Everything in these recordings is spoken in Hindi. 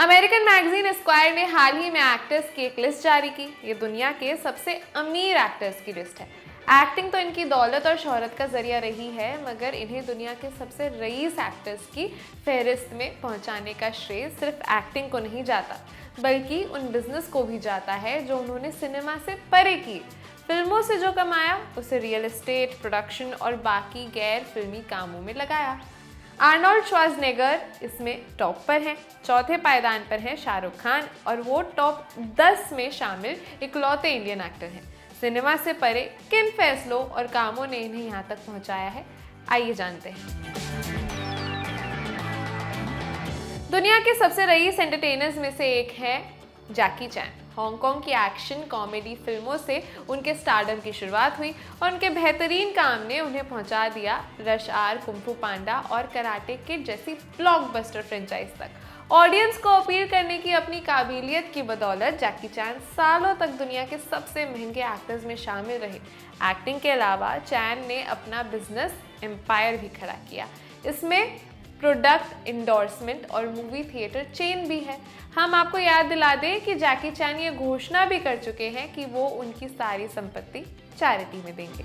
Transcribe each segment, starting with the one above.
अमेरिकन मैगजीन स्क्वायर ने हाल ही में एक्टर्स की एक लिस्ट जारी की। ये दुनिया के सबसे अमीर एक्टर्स की लिस्ट है। एक्टिंग तो इनकी दौलत और शोहरत का जरिया रही है, मगर इन्हें दुनिया के सबसे रईस एक्टर्स की फहरिस्त में पहुंचाने का श्रेय सिर्फ एक्टिंग को नहीं जाता, बल्कि उन बिजनेस को भी जाता है जो उन्होंने सिनेमा से परे की। फिल्मों से जो कमाया उसे रियल एस्टेट, प्रोडक्शन और बाकी गैर फिल्मी कामों में लगाया। आर्नोल्ड श्वार्ज़नेगर इसमें टॉप पर हैं। चौथे पायदान पर हैं शाहरुख खान, और वो टॉप 10 में शामिल इकलौते इंडियन एक्टर हैं। सिनेमा से परे किन फैसलों और कामों ने इन्हें यहाँ तक पहुँचाया है, आइए जानते हैं। दुनिया के सबसे रईस एंटरटेनर्स में से एक है जैकी चैन। हांगकांग की एक्शन कॉमेडी फिल्मों से उनके स्टारडम की शुरुआत हुई और उनके बेहतरीन काम ने उन्हें पहुंचा दिया रश आर, कुंग फू पांडा और कराटे किड जैसी ब्लॉकबस्टर फ्रेंचाइज तक। ऑडियंस को अपील करने की अपनी काबिलियत की बदौलत जैकी चैन सालों तक दुनिया के सबसे महंगे एक्टर्स में शामिल रहे। एक्टिंग के अलावा चैन ने अपना बिजनेस एम्पायर भी खड़ा किया। इसमें प्रोडक्ट इंडोर्समेंट और मूवी थिएटर चेन भी है। हम आपको याद दिला दें कि जैकी चैन ये घोषणा भी कर चुके हैं कि वो उनकी सारी संपत्ति चैरिटी में देंगे।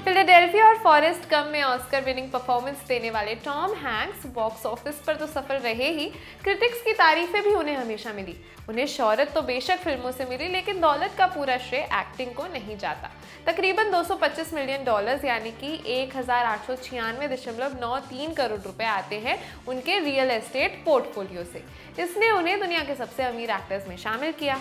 फिलाडेल्फिया और फॉरेस्ट गंप में ऑस्कर विनिंग परफॉर्मेंस देने वाले टॉम हैंक्स बॉक्स ऑफिस पर तो सफल रहे ही, क्रिटिक्स की तारीफें भी उन्हें हमेशा मिली। उन्हें शोहरत तो बेशक फिल्मों से मिली, लेकिन दौलत का पूरा श्रेय एक्टिंग को नहीं जाता। तकरीबन $225 मिलियन यानी कि 1896.93 करोड़ रुपए आते हैं उनके रियल एस्टेट पोर्टफोलियो से। इसने उन्हें दुनिया के सबसे अमीर एक्टर्स में शामिल किया।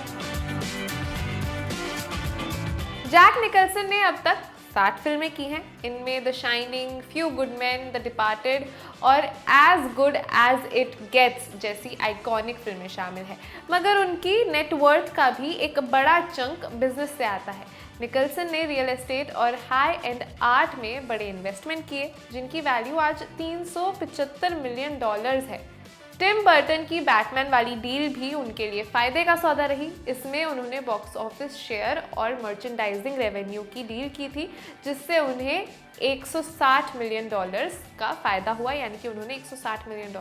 जैक निकल्सन ने अब तक 60 फिल्में की हैं। इनमें the shining, few good man, the departed और as good as it gets जैसी आइकॉनिक फिल्में शामिल हैं। मगर उनकी नेटवर्थ का भी एक बड़ा चंक बिजनेस से आता है। निकल्सन ने रियल एस्टेट और हाई एंड आर्ट में बड़े इन्वेस्टमेंट किए, जिनकी वैल्यू आज $375 मिलियन है। टिम बर्टन की बैटमैन वाली डील भी उनके लिए फायदे का सौदा रही। इसमें उन्होंने बॉक्स ऑफिस शेयर और मर्चेंडाइजिंग रेवेन्यू की डील की थी, जिससे उन्हें $160 मिलियन का फायदा हुआ, यानी कि उन्होंने $160 मिलियन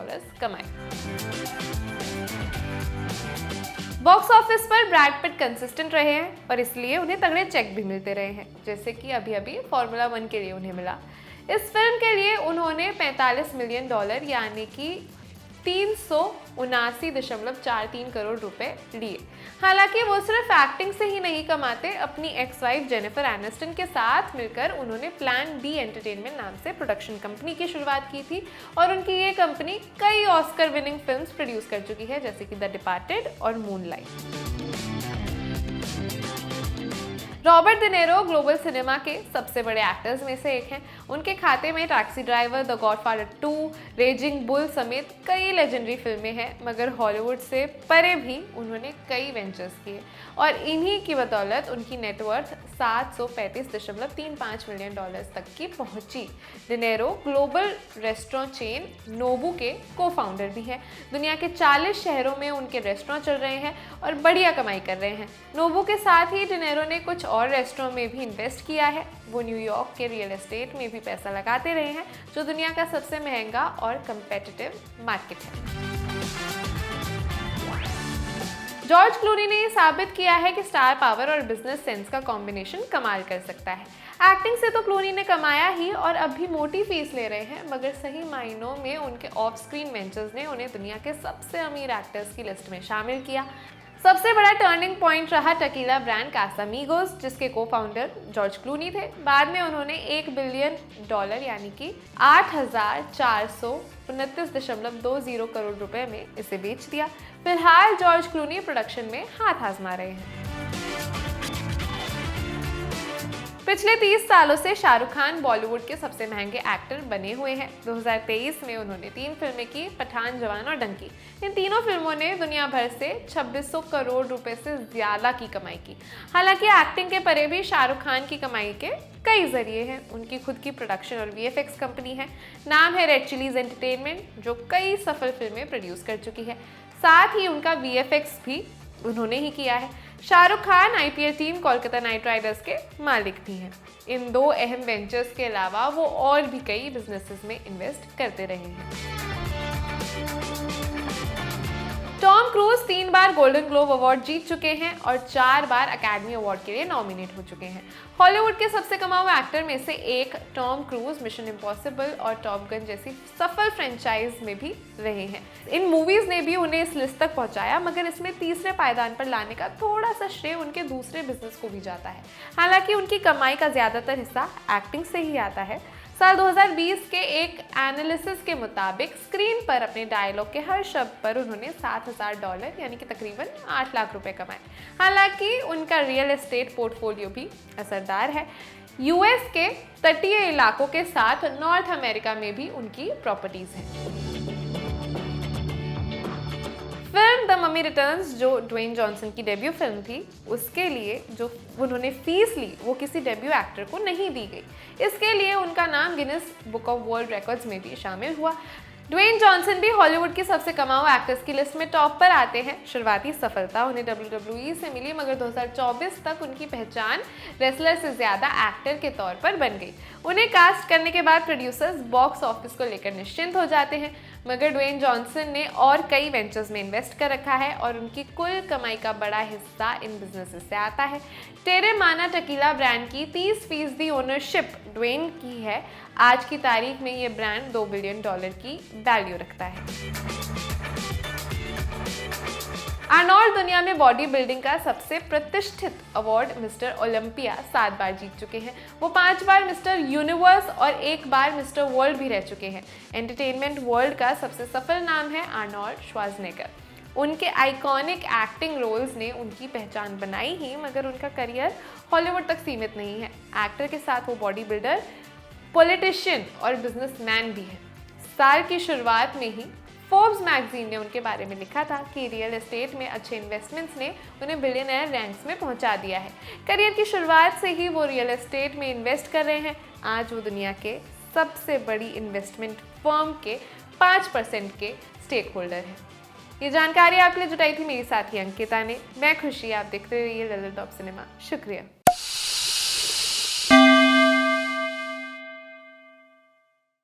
कमाए। बॉक्स ऑफिस पर ब्रैड पिट कंसिस्टेंट रहे हैं और इसलिए उन्हें तगड़े चेक भी मिलते रहे हैं, जैसे कि अभी फॉर्मूला 1 के लिए उन्हें मिला। इस फिल्म के लिए उन्होंने $45 मिलियन यानी कि 379.43 करोड़ रुपए लिए। हालांकि वो सिर्फ एक्टिंग से ही नहीं कमाते। अपनी एक्स वाइफ जेनिफर एनिस्टन के साथ मिलकर उन्होंने प्लान बी एंटरटेनमेंट नाम से प्रोडक्शन कंपनी की शुरुआत की थी, और उनकी ये कंपनी कई ऑस्कर विनिंग फिल्म्स प्रोड्यूस कर चुकी है, जैसे कि द डिपार्टेड और moonlight. Robert D Niro global cinema के सबसे बड़े एक्टर्स में से एक हैं। उनके खाते में taxi driver, the godfather 2, raising bull समेत कई लेजेंडरी फिल्में हैं। मगर हॉलीवुड से परे भी उन्होंने कई वेंचर्स किए और इन्हीं की बदौलत उनकी नेटवर्थ $735.35 मिलियन तक की पहुंची। De Niro global restaurant chain Nobu के को फाउंडर भी हैं। दुनिया के 40 शहरों में उनके रेस्टोरेंट चल रहे हैं और बढ़िया कमाई कर रहे हैं। नोबू के साथ ही डी नीरो ने कुछ और रेस्टोरेंट में भी इन्वेस्ट किया है। वो न्यूयॉर्क के रियल एस्टेट में भी पैसा लगाते रहे हैं, जो दुनिया का सबसे महंगा और कंपेटिटिव मार्केट है। जॉर्ज क्लूनी ने ये साबित किया है कि स्टार पावर और बिजनेस सेंस का कॉम्बिनेशन कमाल कर सकता है। एक्टिंग से तो क्लूनी ने कमाया ही और अब भी मोटी फीस ले रहे हैं, मगर सही मायनों में उनके ऑफ स्क्रीन वेंचर्स ने उन्हें दुनिया के सबसे अमीर एक्टर्स की लिस्ट में शामिल किया। सबसे बड़ा टर्निंग पॉइंट रहा टकीला ब्रांड कासामीगोस, जिसके को फाउंडर जॉर्ज क्लूनी थे। बाद में उन्होंने $1 बिलियन यानी कि 8,429.20 करोड़ रुपए में इसे बेच दिया। फिलहाल जॉर्ज क्लूनी प्रोडक्शन में हाथ आजमा रहे हैं। पिछले 30 सालों से शाहरुख खान बॉलीवुड के सबसे महंगे एक्टर बने हुए हैं। 2023 में उन्होंने 3 फिल्में की, पठान, जवान और डंकी। इन तीनों फिल्मों ने दुनिया भर से 2600 करोड़ रुपए से ज्यादा की कमाई की। हालांकि एक्टिंग के परे भी शाहरुख खान की कमाई के कई जरिए हैं। उनकी खुद की प्रोडक्शन और VFX कंपनी है। नाम है रेड चिलीज एंटरटेनमेंट, जो कई सफल फिल्में प्रोड्यूस कर चुकी है। साथ ही उनका VFX भी उन्होंने ही किया है। Shahrukh Khan IPL team Kolkata night Riders के मालिक भी हैं। इन 2 अहम वेंचर्स के अलावा वो और भी कई बिजनेसेस में इन्वेस्ट करते रहे हैं। बार गोल्डन ग्लोब अवार्ड जीत चुके हैं और 4 बार अकेडमी अवार्ड के लिए नॉमिनेट हो चुके हैं। हॉलीवुड के सबसे कमाऊ एक्टर में से एक टॉम क्रूज मिशन इम्पॉसिबल और टॉप गन जैसी सफल फ्रेंचाइज में भी रहे हैं। इन मूवीज ने भी उन्हें इस लिस्ट तक पहुंचाया, मगर इसमें तीसरे पायदान पर लाने का थोड़ा सा श्रेय उनके दूसरे बिजनेस को भी जाता है। हालांकि उनकी कमाई का ज्यादातर हिस्सा एक्टिंग से ही आता है। साल 2020 के एक एनालिसिस के मुताबिक स्क्रीन पर अपने डायलॉग के हर शब्द पर उन्होंने $7,000 यानी कि तकरीबन 8 लाख रुपए कमाए। हालांकि उनका रियल एस्टेट पोर्टफोलियो भी असरदार है। यूएस के तटीय इलाकों के साथ नॉर्थ अमेरिका में भी उनकी प्रॉपर्टीज हैं। फिल्म द ममी रिटर्न्स, जो ड्वेन जॉनसन की डेब्यू फिल्म थी, उसके लिए जो उन्होंने फीस ली वो किसी डेब्यू एक्टर को नहीं दी गई। इसके लिए उनका नाम Guinness book of world records में भी शामिल हुआ। ड्वेन जॉनसन भी हॉलीवुड की सबसे कमाऊ एक्टर्स की लिस्ट में टॉप पर आते हैं। शुरुआती सफलता उन्हें WWE से मिली, मगर 2024 तक उनकी पहचान रेसलर से ज्यादा एक्टर के तौर पर बन गई। उन्हें कास्ट करने के बाद प्रोड्यूसर्स बॉक्स ऑफिस को लेकर निश्चिंत हो जाते हैं, मगर ड्वेन जॉनसन ने और कई वेंचर्स में इन्वेस्ट कर रखा है और उनकी कुल कमाई का बड़ा हिस्सा इन बिजनेसेस से आता है। टेरेमाना टकीला ब्रांड की 30% ओनरशिप ड्वेन की है। आज की तारीख में ये ब्रांड $2 बिलियन की वैल्यू रखता है। आर्नोल्ड दुनिया में बॉडी बिल्डिंग का सबसे प्रतिष्ठित अवार्ड मिस्टर ओलंपिया 7 बार जीत चुके हैं। वो 5 बार मिस्टर यूनिवर्स और 1 बार मिस्टर वर्ल्ड भी रह चुके हैं। एंटरटेनमेंट वर्ल्ड का सबसे सफल नाम है आर्नोल्ड श्वार्ज़नेगर। उनके आइकॉनिक एक्टिंग रोल्स ने उनकी पहचान बनाई ही, मगर उनका करियर हॉलीवुड तक सीमित नहीं है। एक्टर के साथ वो बॉडी बिल्डर, पॉलिटिशियन और बिजनेसमैन भी है। साल की शुरुआत में ही फोर्ब्स मैगजीन ने उनके बारे में लिखा था कि रियल एस्टेट में अच्छे इन्वेस्टमेंट्स ने उन्हें बिलियनर रैंक्स में पहुंचा दिया है। करियर की शुरुआत से ही वो रियल एस्टेट में इन्वेस्ट कर रहे हैं। आज वो दुनिया के सबसे बड़ी इन्वेस्टमेंट फर्म के 5% के स्टेक होल्डर हैं। ये जानकारी आपके लिए जुटाई थी मेरी साथी अंकिता ने। मैं खुशी, आप देखते रहिए ललित टॉप सिनेमा। शुक्रिया।